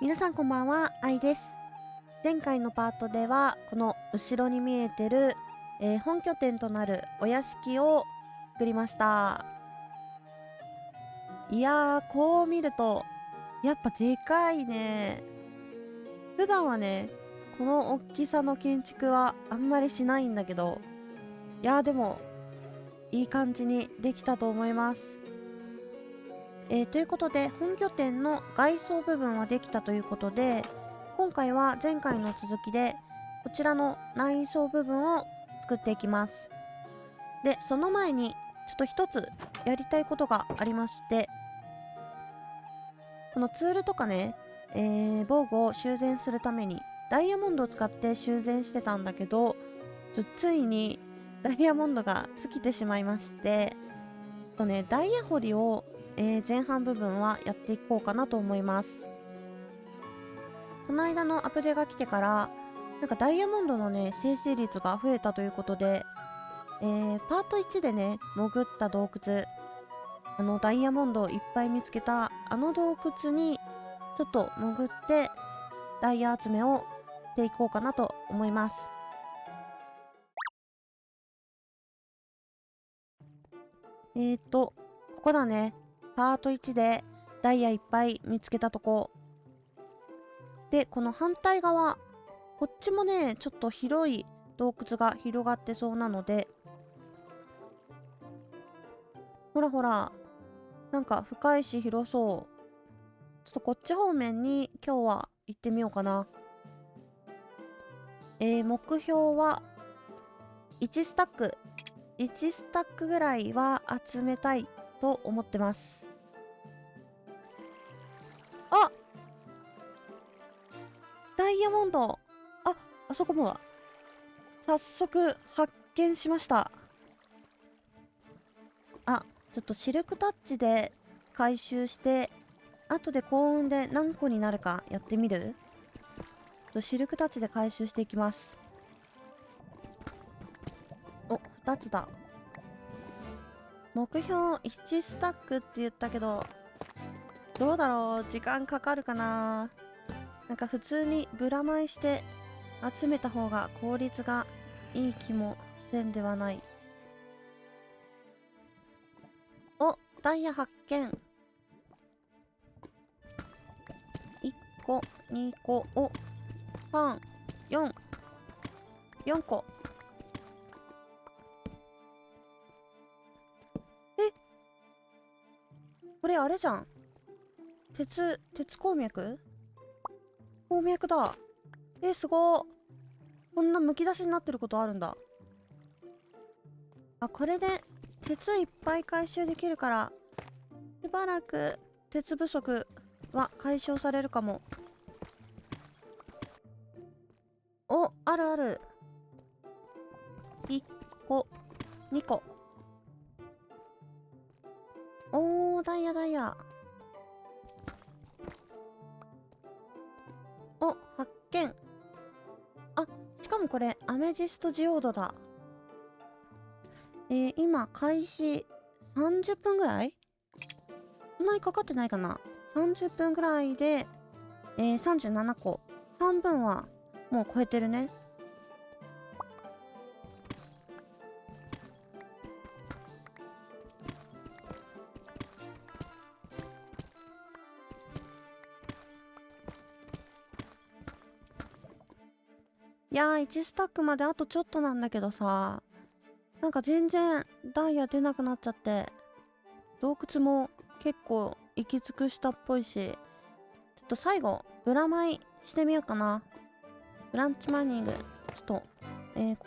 皆さんこんばんは、あいです。前回のパートでは、この後ろに見えてる、本拠点となるお屋敷を作りました。いやー、こう見ると、やっぱでかいね。普段はね、この大きさの建築はあんまりしないんだけど、いやーでも、いい感じにできたと思います。ということで、本拠点の外装部分はできたということで、今回は前回の続きで、こちらの内装部分を作っていきます。で、その前に、ちょっと一つやりたいことがありまして、このツールとかね、防具を修繕するために、ダイヤモンドを使って修繕してたんだけど、ついにダイヤモンドが尽きてしまいまして、ダイヤ掘りを前半部分はやっていこうかなと思います。この間のアップデが来てから、なんかダイヤモンドのね、生成率が増えたということで、パート1でね、潜った洞窟、ダイヤモンドをいっぱい見つけたあの洞窟に、ちょっと潜って、ダイヤ集めをしていこうかなと思います。ここだね。パート1でダイヤいっぱい見つけたとこ。で、この反対側、こっちもね、ちょっと広い洞窟が広がってそうなので、ほらほら、なんか深いし広そう。ちょっとこっち方面に今日は行ってみようかな。目標は1スタック。1スタックぐらいは集めたいと思ってます。あ、ダイヤモンド。あそこもだ。早速発見しました。ちょっとシルクタッチで回収して、後で幸運で何個になるかやってみる？シルクタッチで回収していきます。お、2つだ。目標1スタックって言ったけど、どうだろう？時間かかるかな？なんか普通にブラマイして集めた方が効率がいい気もせんではない。お、ダイヤ発見。1個、2個、3、4、4個。これあれじゃん。鉄鉱脈だ。すごー。こんなむき出しになってることあるんだ。これで鉄いっぱい回収できるから、しばらく鉄不足は解消されるかも。お、あるある。1個、2個。おー、ダイヤ。お、発見。しかもこれ、アメジストジオードだ。今、開始30分ぐらい？そんなにかかってないかな？ 30 分ぐらいで、37個。半分はもう超えてるね。いやー、1スタックまであとちょっとなんだけどさ、なんか全然ダイヤ出なくなっちゃって、洞窟も結構行き尽くしたっぽいし、ちょっと最後、ブラマイしてみようかな。ブランチマイニング。ちょっと、こ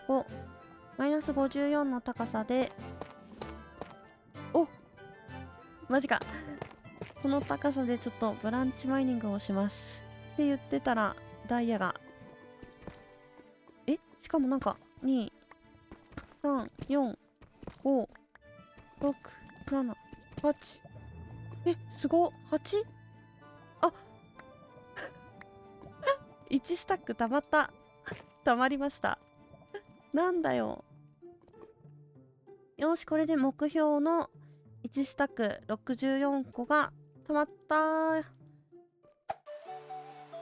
こ、マイナス54の高さで、お、マジか。この高さでちょっとブランチマイニングをします。って言ってたら、ダイヤが。しかもなんか、2、3、4、5、6、7、8。すごっ。 8？ あ、1スタック溜まった。溜まりました。なんだよ。よし、これで目標の1スタック64個が溜まったー。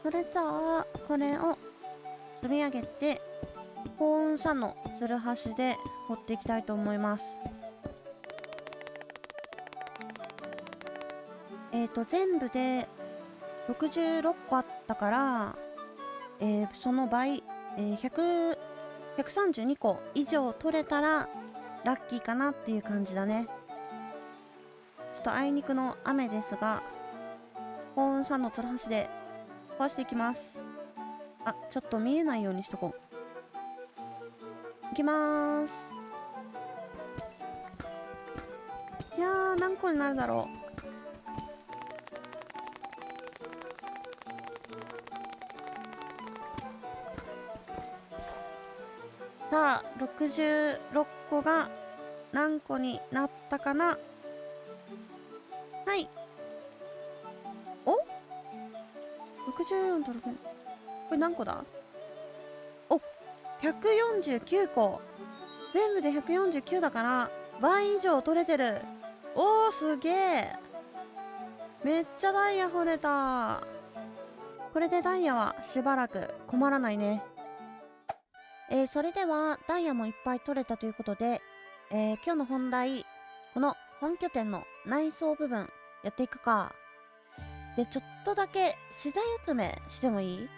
それじゃあこれを積み上げて高温砂のツルハシで掘っていきたいと思います。全部で66個あったから、その倍、132個以上取れたらラッキーかなっていう感じだね。ちょっとあいにくの雨ですが、高温砂のツルハシで壊していきます。あ、ちょっと見えないようにしとこう。いきまーす。いやー、何個になるだろう。さあ、66個が何個になったかな。はい。お ?64 と6。これ何個だ？お、149個。全部で149だから倍以上取れてる。おー、すげえ。めっちゃダイヤ掘れた。これでダイヤはしばらく困らないね。それではダイヤもいっぱい取れたということで、今日の本題、この本拠点の内装部分やっていくか。で、ちょっとだけ資材集めしてもいい？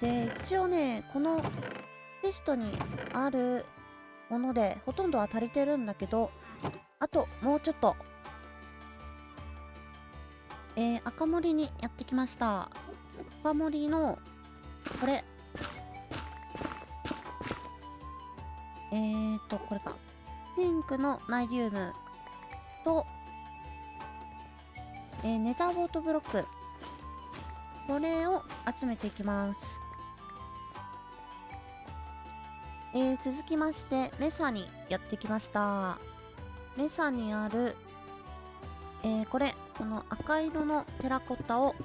で、一応ね、このテストにあるものでほとんどは足りてるんだけど、あともうちょっと。赤森にやってきました。赤森のこれ、これか。ピンクのナイリウムと、ネザーボートブロック。これを集めていきます。続きまして、メサにやってきました。メサにある、この赤色のテラコッタを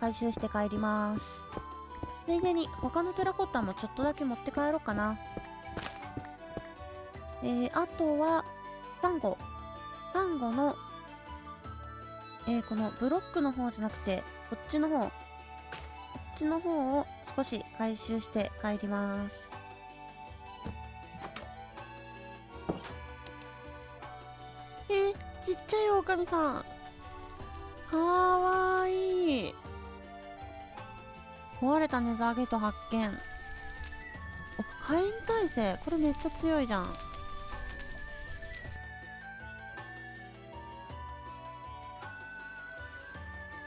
回収して帰ります。ついでに他のテラコッタもちょっとだけ持って帰ろうかな。あとはサンゴの、このブロックの方じゃなくてこっちの方を少し回収して帰ります。ちっちゃい狼さんかわいい。壊れたネザーゲート発見。お、火炎耐性、これめっちゃ強いじゃん。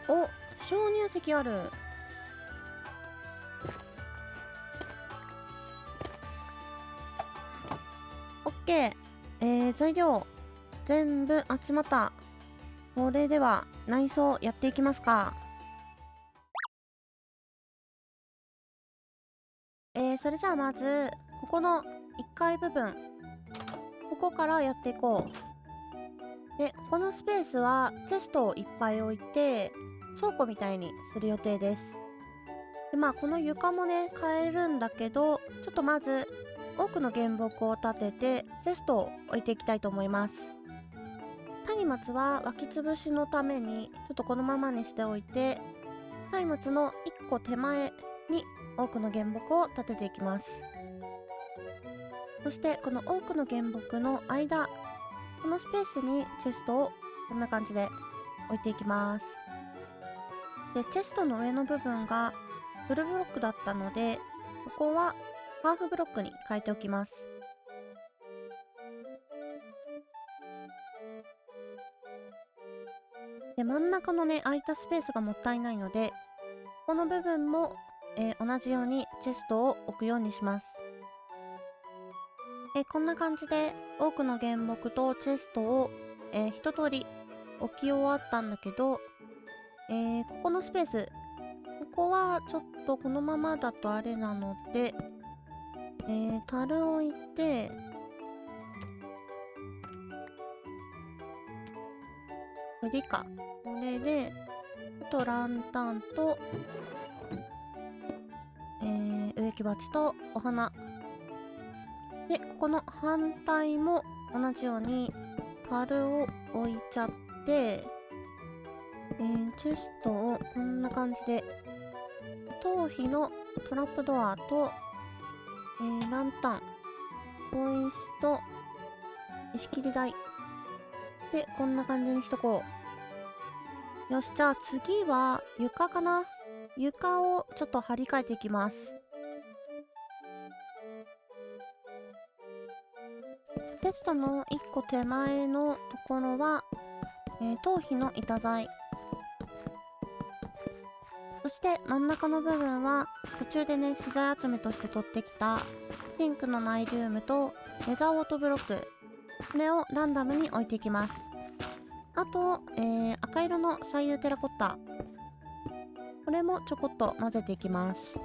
お、鍾乳石ある。オッケー。材料全部集まった。それでは内装やっていきますか。それじゃあまずここの1階部分、ここからやっていこう。で、ここのスペースはチェストをいっぱい置いて倉庫みたいにする予定です。で、まあこの床もね変えるんだけど、ちょっとまず多くの原木を立ててチェストを置いていきたいと思います。松明は湧き潰しのためにちょっとこのままにしておいて、松明の1個手前に多くの原木を立てていきます。そしてこの多くの原木の間、このスペースにチェストをこんな感じで置いていきます。で、チェストの上の部分がフルブロックだったので、ここはハーフブロックに変えておきます。で、真ん中のね空いたスペースがもったいないので、この部分も、同じようにチェストを置くようにします。こんな感じで多くの原木とチェストを、一通り置き終わったんだけど、ここのスペース、ここはちょっとこのままだとあれなので、樽置いて、これでいいか。これで、あとランタンと、植木鉢とお花。で、ここの反対も同じように樽を置いちゃって、チェストをこんな感じで頭皮のトラップドアと、ランタン、小石と石切り台で、こんな感じにしとこう。よし、じゃあ次は床かな。床をちょっと張り替えていきます。テストの1個手前のところは、頭皮の板材。そして真ん中の部分は途中でね、資材集めとして取ってきたピンクのナイリウムとレザーウォートブロック。これをランダムに置いていきます。あと、赤色の左右テラコッタ。これもちょこっと混ぜていきます。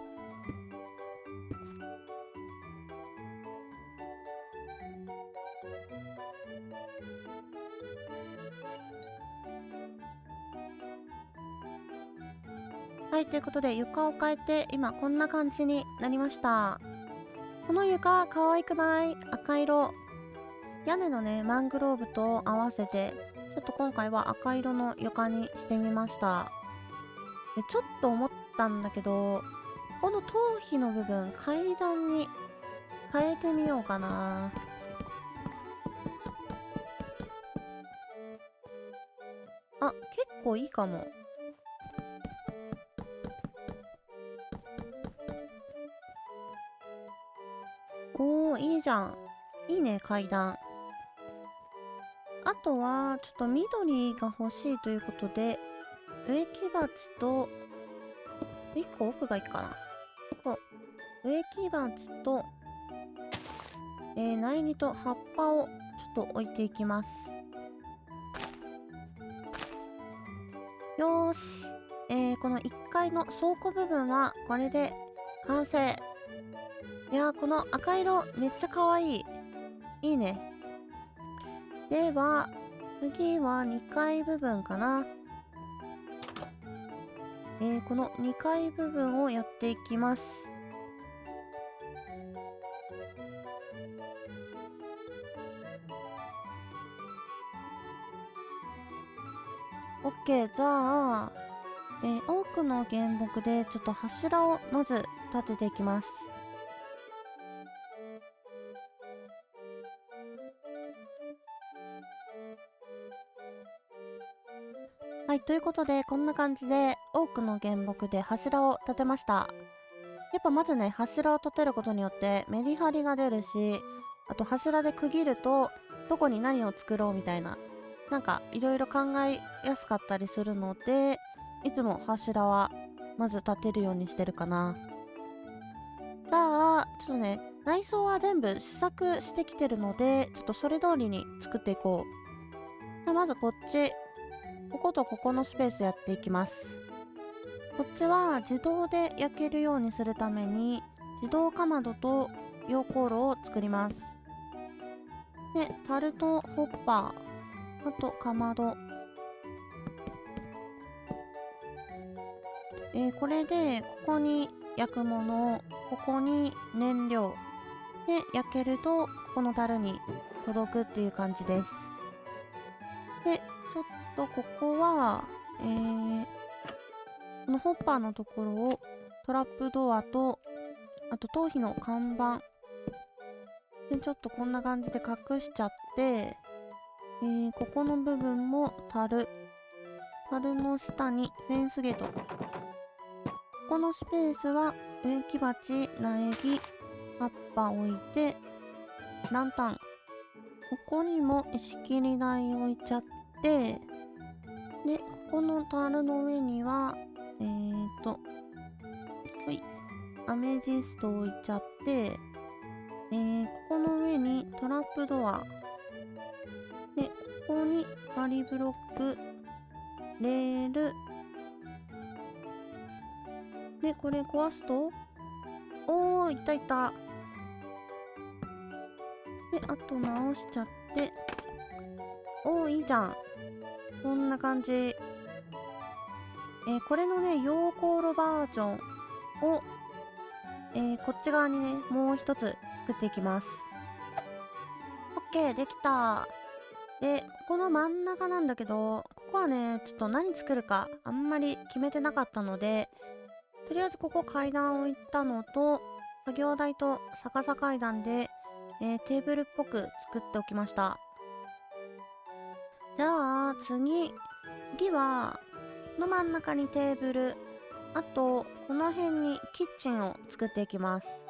はい、ということで床を変えて今こんな感じになりました。この床可愛くない？赤色。屋根のね、マングローブと合わせて、ちょっと今回は赤色の床にしてみました。で、ちょっと思ったんだけど、この頭皮の部分、階段に変えてみようかな。あ、結構いいかも。おー、いいじゃん。いいね、階段。あとは、ちょっと緑が欲しいということで、植木鉢と、1個奥がいいかな。そう。植木鉢と、苗木と葉っぱをちょっと置いていきます。よーし。この1階の倉庫部分はこれで完成。いやー、この赤色めっちゃ可愛い。いいね。では、次は2階部分かな。この2階部分をやっていきます。OK、じゃあ、多くの原木でちょっと柱をまず立てていきます。はい、ということで、こんな感じで多くの原木で柱を立てました。やっぱまずね、柱を立てることによってメリハリが出るし、あと柱で区切ると、どこに何を作ろうみたいな、なんかいろいろ考えやすかったりするので、いつも柱はまず立てるようにしてるかな。じゃあ、ちょっとね、内装は全部試作してきてるので、ちょっとそれ通りに作っていこう。じゃあまずこっち、こことここのスペースやっていきます。こっちは自動で焼けるようにするために自動かまどと溶鉱炉を作ります。で、タルトホッパー、あとかまど。これでここに焼くもの、ここに燃料で焼けるとここの樽に届くっていう感じです。で、ちょっとここは、このホッパーのところをトラップドアと、あと頭皮の看板でちょっとこんな感じで隠しちゃって、ここの部分も樽の下にフェンスゲート。ここのスペースは植木鉢、苗木、葉っぱ置いて、ランタン。ここにも石切り台置いちゃって、で、ここの樽の上には、ほい、アメジスト置いちゃって、ここの上にトラップドア。で、ここに仮ブロック、レール。で、これ壊すと、おー、いたいた。で、あと直しちゃって、おー、いいじゃん。こんな感じ。これのね、溶鉱炉バージョンを、こっち側にね、もう一つ作っていきます。OK、できた。で、ここの真ん中なんだけど、ここはね、ちょっと何作るかあんまり決めてなかったので、とりあえずここ階段を行ったのと、作業台と逆さ階段で、テーブルっぽく作っておきました。じゃあ次は、この真ん中にテーブル、あとこの辺にキッチンを作っていきます。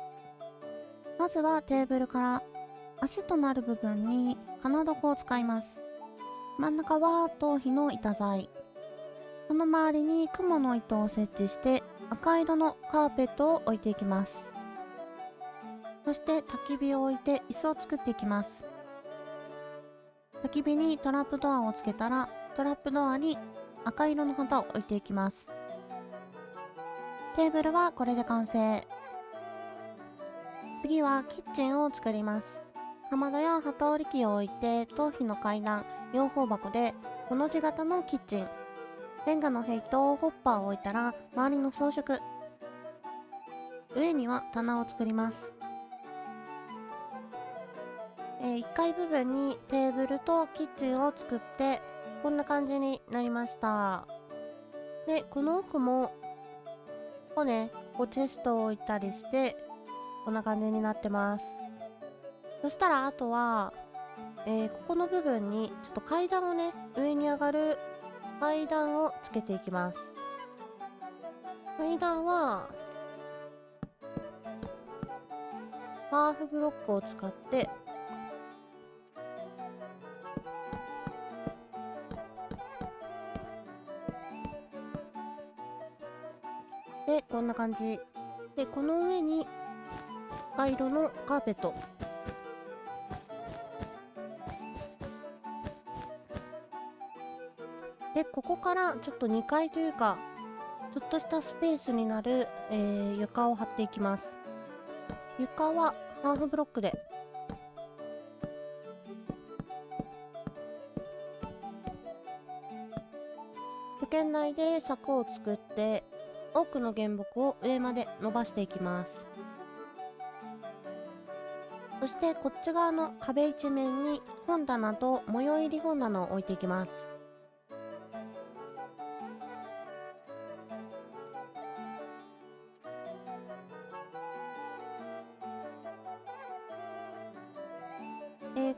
まずはテーブルから足となる部分に金床を使います。真ん中は頭皮の板材。その周りにクモの糸を設置して赤色のカーペットを置いていきます。そして焚き火を置いて椅子を作っていきます。焚き火にトラップドアをつけたら、トラップドアに赤色の旗を置いていきます。テーブルはこれで完成。次はキッチンを作ります。かまどや機織り機を置いて、頭皮の階段、養蜂箱でこの字型のキッチン。レンガの塀とホッパーを置いたら周りの装飾。上には棚を作ります。1階部分にテーブルとキッチンを作ってこんな感じになりました。で、この奥もここね、ここチェストを置いたりしてこんな感じになってます。そしたらあとは、ここの部分にちょっと階段をね、上に上がる階段をつけていきます。階段はハーフブロックを使ってで、こんな感じで、この上に赤色のカーペット。で、ここからちょっと2階というかちょっとしたスペースになる、床を張っていきます。床はハーフブロックで。受験台で柵を作って多くの原木を上まで伸ばしていきます。そしてこっち側の壁一面に本棚と模様入り本棚を置いていきます。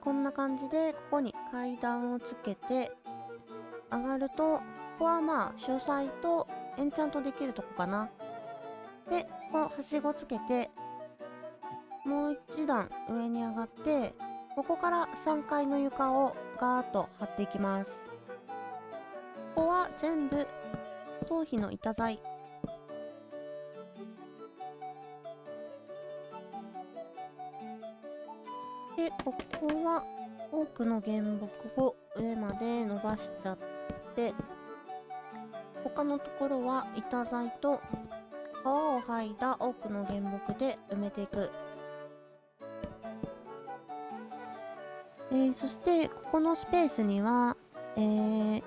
こんな感じでここに階段をつけて上がると、ここはまあ書斎とエンチャントできるとこかな。で、このはしごつけてもう一段上に上がって、ここから3階の床をガーッと張っていきます。ここは全部頭皮の板材。で、ここは多くの原木を上まで伸ばしちゃって、他のところは板材と皮を剥いだ多くの原木で埋めていく。そしてここのスペースには、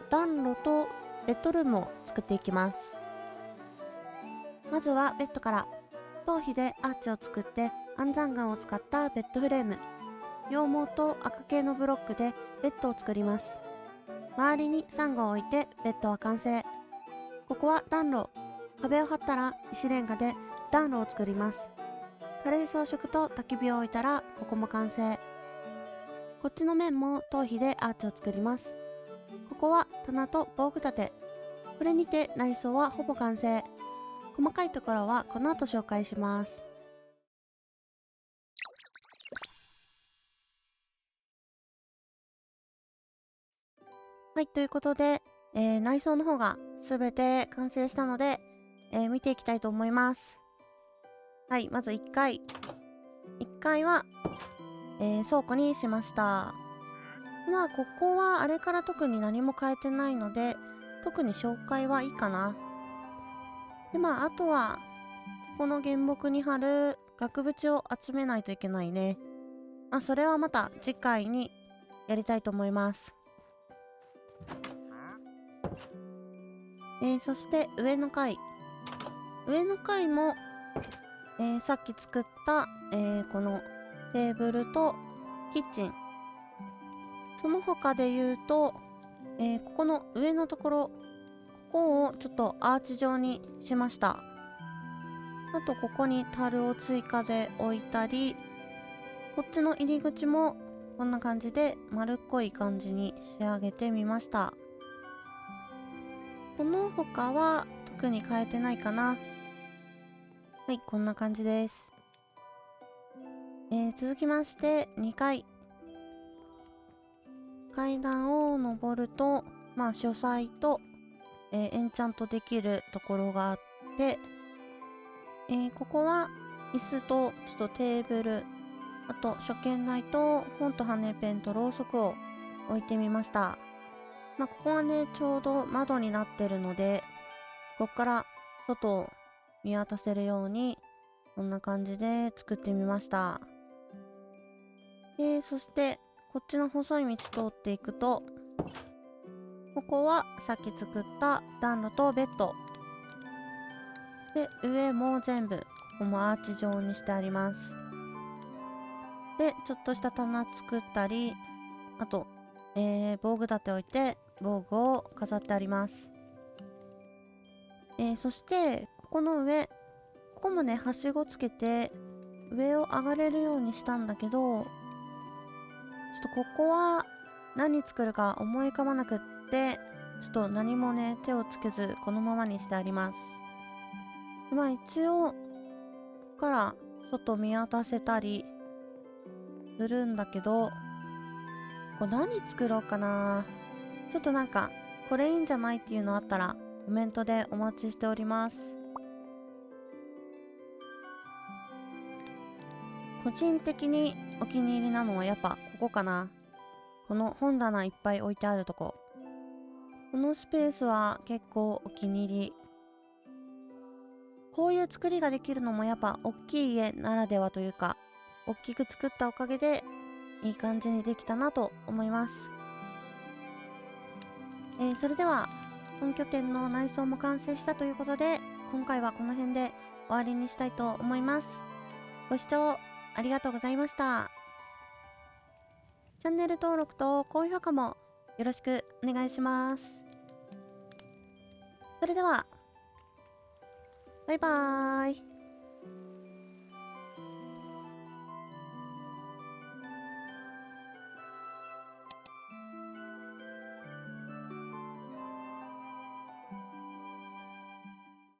暖炉とベッドルームを作っていきます。まずはベッドから。頭皮でアーチを作って安山岩を使ったベッドフレーム。羊毛と赤系のブロックでベッドを作ります。周りにサンゴを置いてベッドは完成。ここは暖炉。壁を張ったら石レンガで暖炉を作ります。軽い装飾と焚き火を置いたらここも完成。こっちの面も頭皮でアーチを作ります。ここは棚と防具立て。これにて内装はほぼ完成。細かいところはこの後紹介します。はい、ということで、内装の方が全て完成したので、見ていきたいと思います。はい、まず1階。1階は、倉庫にしました。まあ、ここはあれから特に何も変えてないので、特に紹介はいいかな。で、まあ、あとは、この原木に貼る額縁を集めないといけないね。まあ、それはまた次回にやりたいと思います。そして上の階。上の階も、さっき作った、このテーブルとキッチン。その他で言うと、ここの上のところ、ここをちょっとアーチ状にしました。あとここに樽を追加で置いたり、こっちの入り口もこんな感じで丸っこい感じに仕上げてみました。この他は特に変えてないかな。はい、こんな感じです。続きまして2階。階段を登ると、書斎と、エンチャントできるところがあって、ここは椅子とちょっとテーブル、あと書見台と本と羽ペンとろうそくを置いてみました。ここはね、ちょうど窓になってるので、ここから外を見渡せるように、こんな感じで作ってみました。そして、こっちの細い道通っていくと、ここはさっき作った暖炉とベッド。で、上も全部、ここもアーチ状にしてあります。で、ちょっとした棚作ったり、あと、防具立て置いて、防具を飾ってあります。そして、ここの上、ここもね、はしごつけて、上を上がれるようにしたんだけど、ちょっとここは何作るか思い浮かばなくって、ちょっと何もね、手をつけず、このままにしてあります。一応、ここから外見渡せたりするんだけど、これ何作ろうかな。ちょっとこれいいんじゃないっていうのあったら、コメントでお待ちしております。個人的にお気に入りなのはやっぱここかな。この本棚いっぱい置いてあるとこ。このスペースは結構お気に入り。こういう作りができるのもやっぱ大きい家ならではというか、大きく作ったおかげでいい感じにできたなと思います。それでは本拠点の内装も完成したということで、今回はこの辺で終わりにしたいと思います。ご視聴ありがとうございました。チャンネル登録と高評価もよろしくお願いします。それでは、バイバーイ。